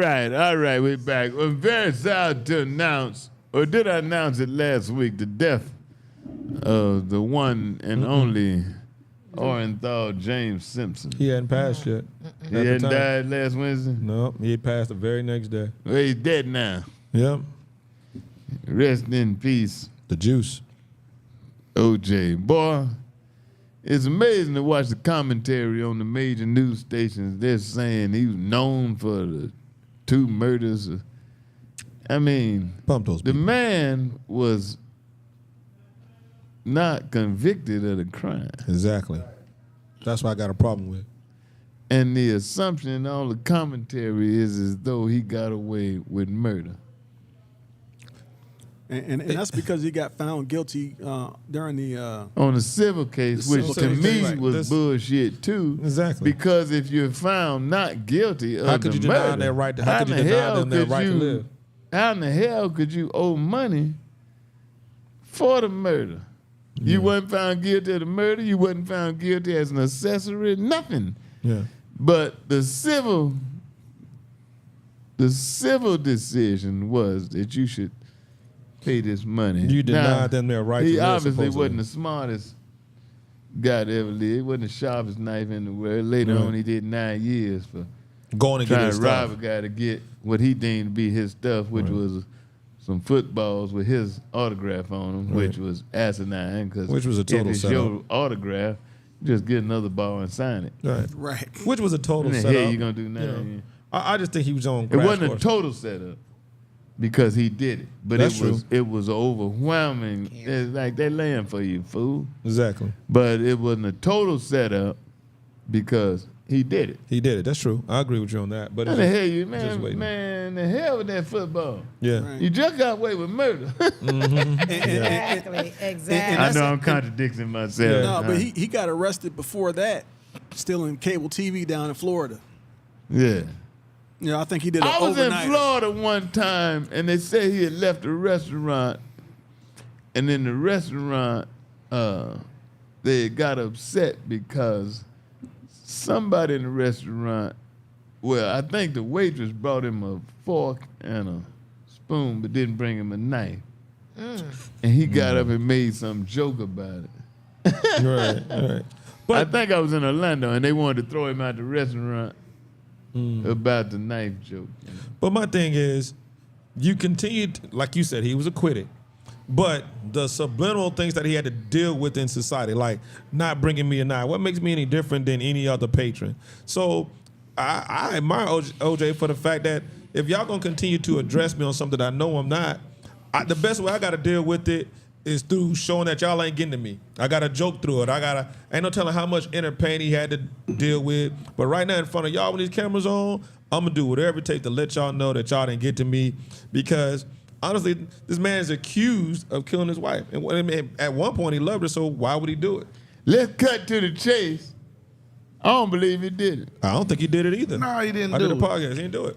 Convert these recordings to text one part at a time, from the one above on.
Right, all right, we're back. I'm very sad to announce, or did I announce it last week, the death of the one and only Orenthal James Simpson. He hadn't passed yet. He hadn't died last Wednesday? No, he had passed the very next day. Well, he's dead now. Yep. Rest in peace, The juice. OJ. Boy, it's amazing to watch the commentary on the major news stations. They're saying he was known for the 2 murders. I mean, Bump those the people. man was not convicted of the crime. Exactly. That's what I got a problem with. And the assumption in all the commentary is as though he got away with murder. And that's because he got found guilty during the on a civil case, The which civil to case, me right. was bullshit too. Exactly. Because if you're found not guilty of How could the you deny murder, their right to? How could you deny them their right to live? How in the hell could you owe money for the murder? You wasn't found guilty of the murder. You wasn't found guilty as an accessory. Nothing. Yeah. But the civil decision was that you should pay this money. You denied Now, them their right to live. he obviously supposedly. wasn't the smartest guy to ever live. He wasn't the sharpest knife in the world. Later on, he did 9 years for going to get trying his to rob stuff. a guy to get what he deemed to be his stuff, which was some footballs with his autograph on them, which was asinine. Which was a total if it's setup. your autograph, just get another ball and sign it. right. Which was a total What the setup. hell you gonna do now? You know, I just think he was on. It crash wasn't a course. total setup because he did it, but That's it was overwhelming. It's like they're laying for you, fool. Exactly. But it wasn't a total setup because he did it. He did it. That's true. I agree with you on that. But How it's the just- hell you, just waiting. man, the hell with that football. Yeah. Right. You just got away with murder. Exactly. Exactly. I know I'm contradicting myself. No, but he got arrested before that, still in cable TV down in Florida. Yeah. You know, I think he did an I was in overnighter. Florida one time, and they said he had left a restaurant, and in the restaurant, they got upset because somebody in the restaurant, well, I think the waitress brought him a fork and a spoon, but didn't bring him a knife. And he got up and made some joke about it. Right. I think I was in Orlando, and they wanted to throw him out the restaurant about the knife joke. You know? But my thing is, you continued, like you said, he was acquitted. But the subliminal things that he had to deal with in society, like not bringing me a knife, what makes me any different than any other patron? So I admire OJ for the fact that if y'all gonna continue to address me on something that I know I'm not, the best way I gotta deal with it is through showing that y'all ain't getting to me. I gotta joke through it. Ain't no telling how much inner pain he had to deal with. But right now in front of y'all with these cameras on, I'm gonna do whatever it takes to let y'all know that y'all didn't get to me, because honestly, this man is accused of killing his wife. And at one point, he loved her, so why would he do it? Let's cut to the chase. I don't believe he did it. I don't think he did it either. No, he didn't I do did a it. podcast. He didn't do it.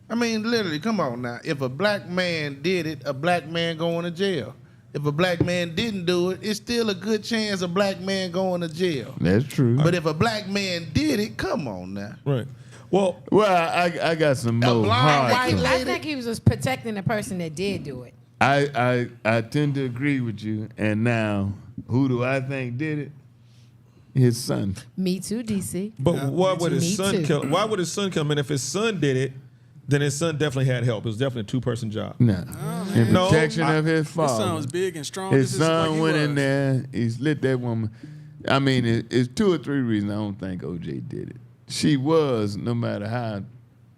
I mean, literally, come on now. If a black man did it, a black man going to jail. If a black man didn't do it, it's still a good chance a black man going to jail. That's true. But if a black man did it, come on now. Right. Well, I got some more blind hard. white thoughts. I think he was just protecting the person that did do it. I tend to agree with you. And now, who do I think did it? His son. Me too, DC. but why would his Me son too. kill? Why would his son come in? If his son did it, then his son definitely had help. It was definitely a 2-person job. No. In No, protection of his His father. son was big and strong. His just like son he went was. in there. He slit that woman. I mean, it's 2 or 3 reasons I don't think OJ did it. She was, no matter how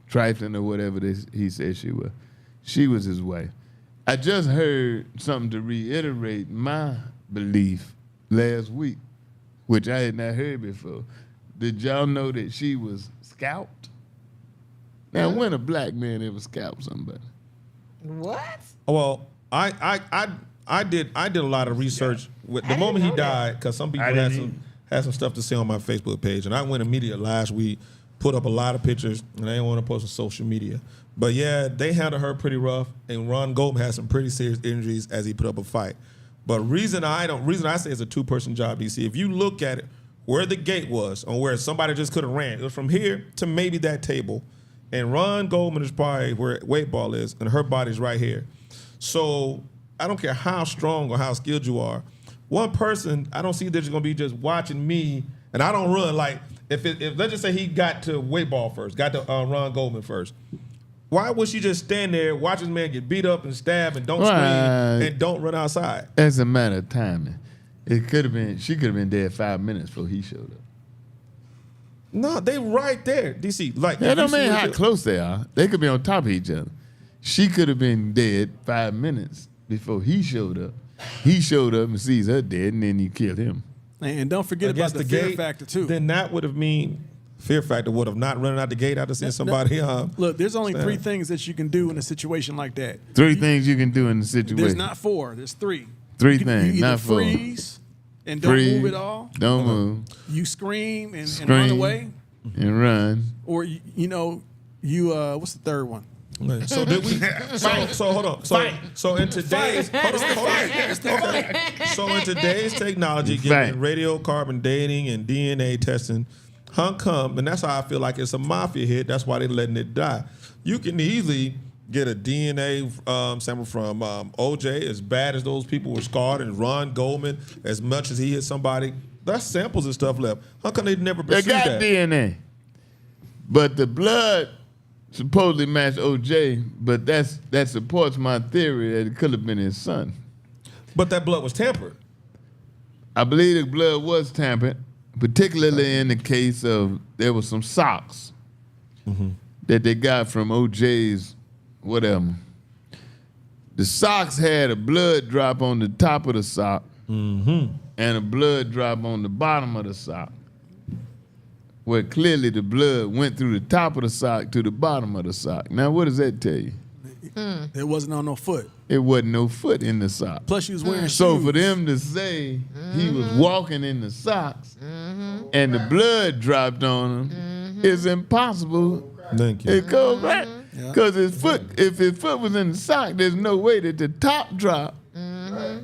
trifling or whatever he said she was his wife. I just heard something to reiterate my belief last week, which I had not heard before. Did y'all know that she was scalped? Now, when a black man ever scalped somebody? What? Well, I did a lot of research with the moment he died, because some people had some stuff to say on my Facebook page, and I went immediately last week, put up a lot of pictures, and I didn't want to post on social media. But yeah, they handled her pretty rough, and Ron Goldman had some pretty serious injuries as he put up a fight. But reason I say it's a 2-person job, DC. If you look at it, where the gate was, on where somebody just could have ran, it was from here to maybe that table. and Ron Goldman is probably where Weightball is, and her body's right here. So I don't care how strong or how skilled you are. One person, I don't see that you're gonna be just watching me, and I don't run. Like if let's just say he got to Weightball first, got to Ron Goldman first. Why would she just stand there, watch this man get beat up and stabbed, and don't scream and don't run outside? That's a matter of timing. It could have been. She could have been dead 5 minutes before he showed up. No, they right there, DC. Like That don't mean how close they are. They could be on top of each other. She could have been dead 5 minutes before he showed up. He showed up and sees her dead, and then he killed him. And don't forget about the fear factor too. Then that would have mean fear factor would have not running out the gate after seeing somebody. Look, there's only 3 things that you can do in a situation like that. 3 things you can do in the situation. There's not 4. There's 3. 3 you things, you either not 4. Freeze and don't move at all. Don't move. You scream and run away. And run. Or you what's the third one? So did we? So hold on. So in today's So in today's technology, given radiocarbon dating and DNA testing, how come? And that's how I feel like it's a mafia hit. That's why they're letting it die. You can easily get a DNA sample from OJ, as bad as those people were scarred, and Ron Goldman, as much as he hit somebody. That's samples and stuff left. How come they never pursued They got that? DNA, but the blood supposedly matched OJ. But that supports my theory that it could have been his son. But that blood was tampered. I believe the blood was tampered, particularly in the case of there was some socks that they got from OJ's whatever. The socks had a blood drop on the top of the sock and a blood drop on the bottom of the sock, where clearly the blood went through the top of the sock to the bottom of the sock. Now, what does that tell you? It wasn't on no foot. It wasn't no foot in the sock. Plus, she was wearing shoes. So for them to say he was walking in the socks and the blood dropped on him is impossible. Thank you. It goes right. Because if his foot was in the sock, there's no way that the top drop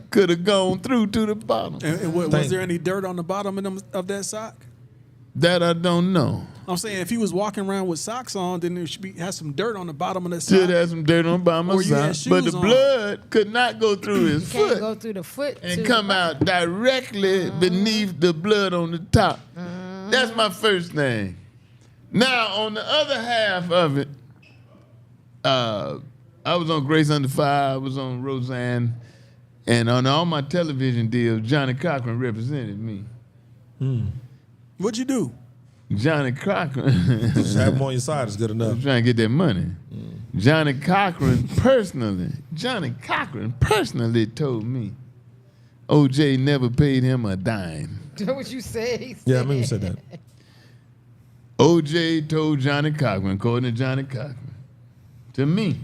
could have gone through to the bottom. And was there any dirt on the bottom of that sock? That I don't know. I'm saying if he was walking around with socks on, then there should have some dirt on the bottom of that sock. Should have some dirt on the bottom of the sock. But the blood could not go through his Can't foot go through the foot and come out directly beneath the blood on the top. That's my first thing. Now, on the other half of it, I was on Grace Under Fire, I was on Roseanne, and on all my television deals, Johnny Cochran represented me. What'd you do? Johnny Cochran. Just have him on your side is good enough. I'm trying to get that money. Johnny Cochran personally told me OJ never paid him a dime. That's what you said. Yeah, I remember you said that. OJ told Johnny Cochran, according to Johnny Cochran, to me.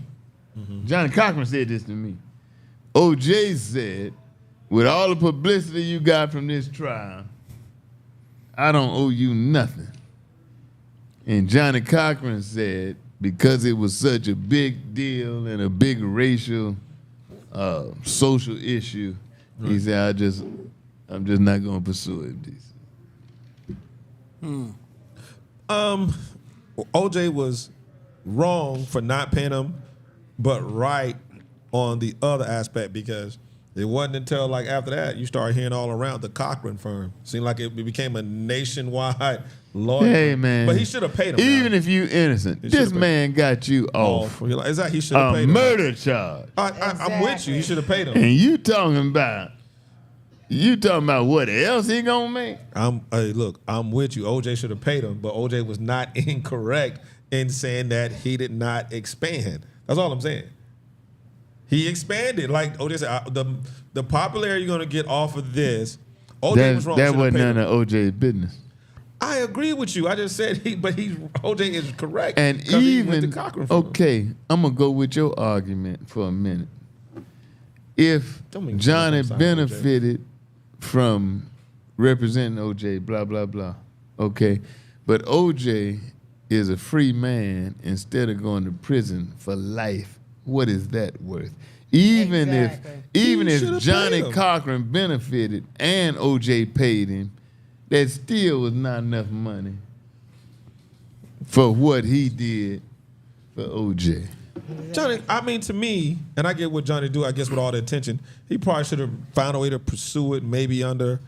Johnny Cochran said this to me. OJ said, with all the publicity you got from this trial, I don't owe you nothing. And Johnny Cochran said, because it was such a big deal and a big racial, social issue, he said, I'm just not going to pursue it. OJ was wrong for not paying him, but right on the other aspect, because it wasn't until like after that you started hearing all around the Cochran firm. Seemed like it became a nationwide lawyer. Hey, man. But he should have paid him. Even if you innocent, this man got you off You're like, is that he should have a paid him? murder charge. I'm with you. He should have paid him. And you talking about what else he gonna make? Hey, look, I'm with you. OJ should have paid him, but OJ was not incorrect in saying that he did not expand. That's all I'm saying. He expanded. Like OJ said, the popularity you're going to get off of this, OJ was wrong. That wasn't none of OJ's business. I agree with you. I just said OJ is correct. And even, okay, I'm going to go with your argument for a minute. If Johnny benefited from representing OJ, blah, blah, blah, okay, but OJ is a free man instead of going to prison for life, what is that worth? Even if Johnny Cochran benefited and OJ paid him, that still was not enough money for what he did for OJ. Johnny, I mean, to me, and I get what Johnny do, I guess, with all the attention, he probably should have found a way to pursue it, maybe under,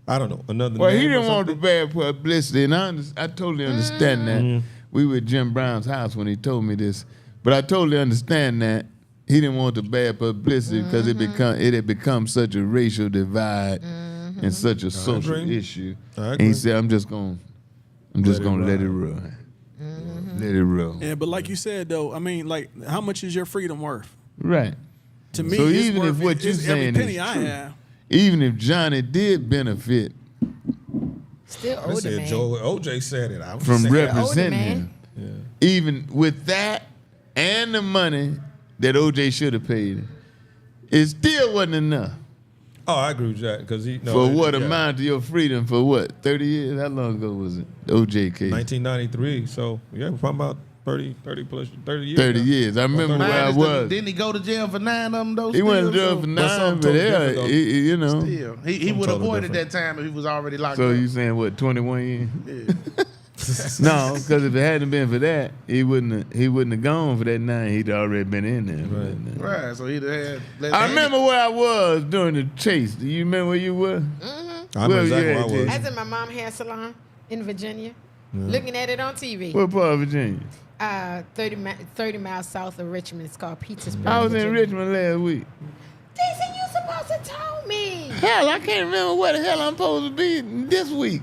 I don't know, another Well, name he or didn't want the something. bad publicity, and I totally understand that. We were at Jim Brown's house when he told me this, but I totally understand that he didn't want the bad publicity because it had become such a racial divide and such a social agree. issue. I And agree. he said, "I'm just gonna let it run, let it roll." Yeah, but like you said though, I mean, like, how much is your freedom worth? Right. To me, So it's even if worth what you're every saying penny is I true, have. even if Johnny did benefit Still I older said man. OJ said it. I'm from saying it. representing man. him, even with that and the money that OJ should have paid him, it still wasn't enough Oh, I agree with Jack because he for what amount to your freedom for what 30 years? How long ago was it? The OJ case. 1993. So yeah, we're talking about 30 plus 30 years. 30 now. years. I remember where I was. Didn't he go to jail for 9 of them though? He went to still? jail So- for But 9, something but totally yeah, different, though. you know. Still, he would totally avoided different. that time if he was already locked So up. you saying what 21 years? No, because if it hadn't been for that, he wouldn't have gone for that 9. He'd already been in there. For that 9. Right, so he'd have had. I remember where I was during the chase. Do you remember where you were? I remember Well, exactly yeah, where I was. Jay. I was in my mom's hair salon in Virginia, looking at it on TV. What part of Virginia? 30 miles south of Richmond. It's called Petersburg. I was in Virginia. Richmond last week. Jason, you supposed to told me. Hell, I can't remember where the hell I'm supposed to be this week.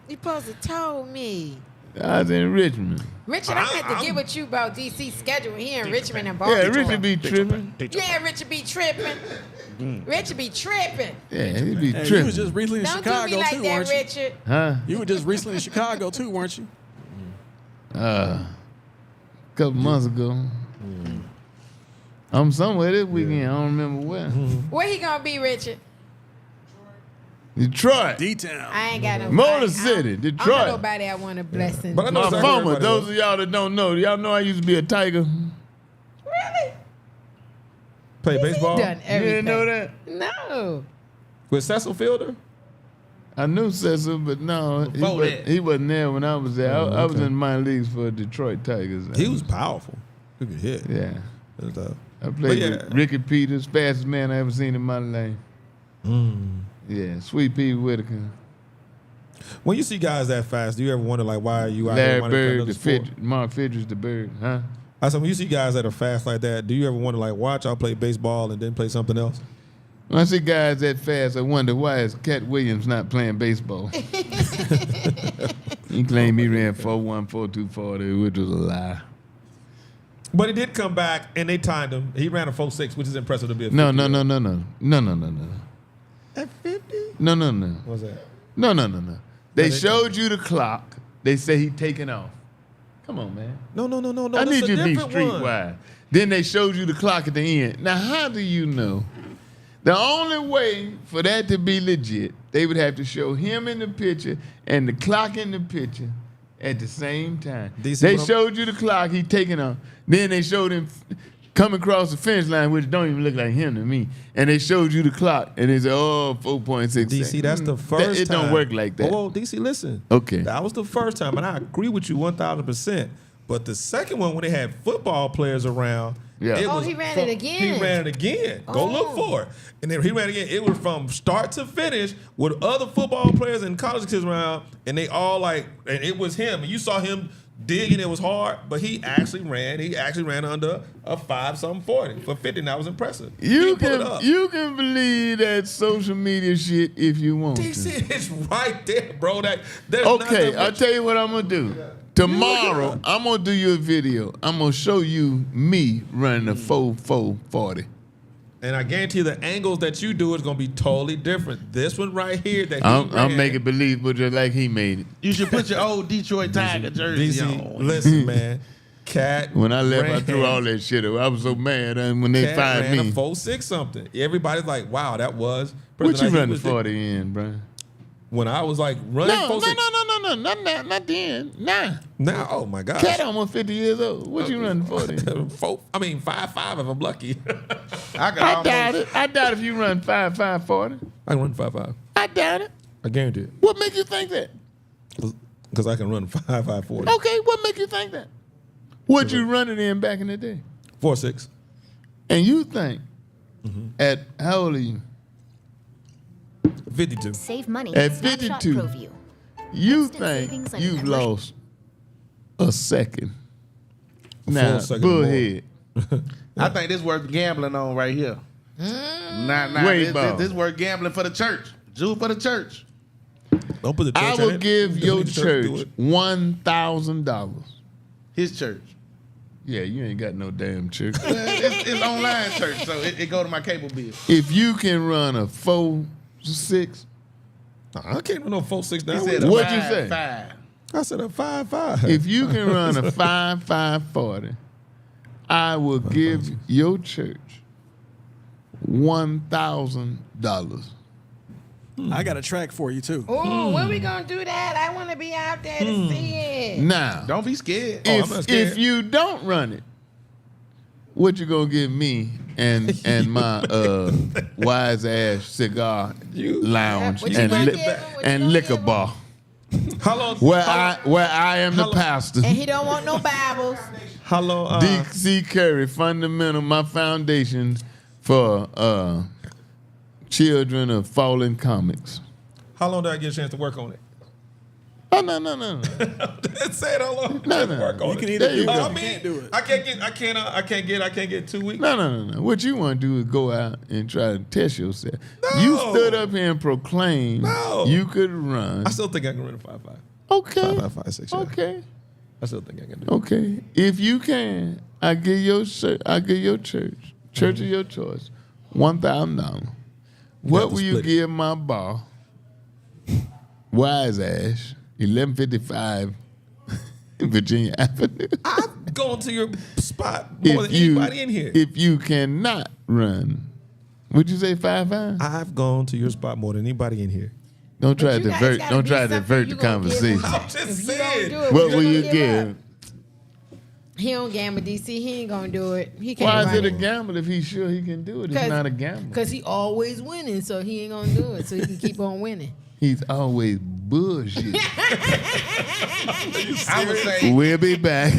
You supposed to told me. I was in Richmond. Richard, I had to get with you about DC schedule here in Richmond and Yeah, Baltimore. Richard be tripping. Yeah, Richard be tripping. Richard be tripping. Yeah, he be Hey, you tripping. was just recently in Don't do Chicago me like too, that, weren't you? Richard. Huh? You were just recently in Chicago too, weren't you? A couple months ago. I'm somewhere this weekend. I don't remember where. Where he gonna be, Richard? Detroit. D-Town. I ain't got no. Motor I City, don't Detroit. know nobody I want to bless in. But I know My exactly where former, everybody those was. of y'all that don't know, y'all know I used to be a Tiger. Really? Play He baseball done You everything. didn't know that? No. with Cecil Fielder. I knew Cecil, but no, Before that. he wasn't there when I was there. I was okay. in minor leagues for Detroit Tigers. He was powerful. He could hit. Yeah. And stuff. I played yeah. with Ricky Peters, fastest man I ever seen in my life. Yeah, Sweet Pea Whitaker. When you see guys that fast, do you ever wonder like why are you out Larry here wanting to play Bird, another the sport? Mark Fidrich, the Bird, huh? I said when you see guys that are fast like that, do you ever wonder like watch y'all play baseball and then play something else? When I see guys that fast, I wonder why is Cat Williams not playing baseball? He claimed he ran 4.1, 4.2 40, which was a lie. But he did come back and they timed him. He ran a 4.6, which is impressive to be a 50. No. At 50? No. What's that? No. They they- showed you the clock. They say he taking off. Come on, man. No. I this need a you to be different one. streetwise. Then they showed you the clock at the end. Now, how do you know? The only way for that to be legit, they would have to show him in the picture and the clock in the picture at the same time. DC, They what I'm- showed you the clock, he taking off. Then they showed him coming across the finish line, which don't even look like him to me. And they showed you the clock, and they said, oh, 4.6 DC, that's the first It time. don't work like that. Oh, DC, listen. Okay. That was the first time, and I agree with you 1,000%. But the second one, when they had football players around, Yeah. it Oh, was he ran from- it again. He ran it again. Go look Oh. for it. And then he ran it again. It was from start to finish with other football players and college kids around, and they all like, and it was him. And you saw him digging. It was hard, but he actually ran. He actually ran under a 5-something 40 for 50. And that was impressive. You can pull it up. can believe that social media shit if you want to. DC, it's right there, bro. There's Okay, nothing I'll tell you what I'm gonna do. Tomorrow, I'm gonna do you a video. I'm gonna show you me running a 4.40. And I guarantee the angles that you do is gonna be totally different. This one right here that he I'm ran, making believable just like he made it. You should put your old Detroit Tiger jersey DC, on. listen, man. Cat When I left, I ran- threw all that shit away. I was so mad, and when they Cat fired ran me, a 4.6 something. Everybody's like, "Wow, that was." what you President, he running was the- 40 in, bro? When I was like running No, 4.6. not then. Nah, Now, oh my gosh. Cat almost 50 years old. What you running 40? in? 5.5 if I'm lucky. I could I almost, doubt it. I doubt if you run 5.5 40. I can run 5.5. I doubt it. I guarantee it. What make you think that? Because I can run 5.40. Okay, what make you think that? What you running in back in the day? 4.6. And you think at how old are you? 52. Save money. At Snapshot 52. ProView. You Instant savings think and you've immersion. lost a second. full Now, second bullhead. I think this worth gambling on right here. Nah, Weightball. this worth gambling for the church. Jew for the church. Don't put the church I in will it. give Don't your need the to do church it. $1,000. His church. Yeah, you ain't got no damn church. It's online church, so it go to my cable bill. If you can run a 4.6, I can't run no 4.6 He down. said a What'd you 5, say? 5. I said a 5.5. if you can run a 5.40, I will give your church $1,000. I got a track for you too. Oh, when we gonna do that? I want to be out there to see it. Now, Don't be scared. I'm not scared. if you don't run it, what you gonna give me and my wise ass cigar lounge What you and gonna li- give him? What you and gonna liquor give him? bar How long? where I am the how- pastor? And he don't want no Bibles. How long? D.C. Curry, fundamental, my foundation for children of fallen comics. How long do I get a chance to work on it? Oh no. Say it. How long? No, Just no. work on You can it. either There you do it go. or I you mean, can't do it. I can't get 2 weeks. No. What you want to do is go out and try to test yourself. No. You stood up here and proclaimed No. you could run. I still think I can run a 5.5. Okay. 5.5, 5.6. Yeah. Okay. I still think I can do it. Okay. If you can, I give your church, church of your choice, $1,000. What to will you split it. give my bar? Wise Ash, 1155 Virginia Avenue. I've gone to your spot more than anybody in here. If you cannot run, would you say 5.5? I've gone to your spot more than anybody in here. Don't try to You guys divert. gotta Don't be try to something divert you the gonna give him. conversation. I'm just If you don't saying. do it, What we will gonna you give give? up. He don't gamble, DC. He ain't gonna do it. He can't. Why is run it a gamble if he's sure he can do it? It's not a gamble. Because he always winning, so he ain't gonna do it. So he can keep on winning. He's always bullshit. I would say We'll be back.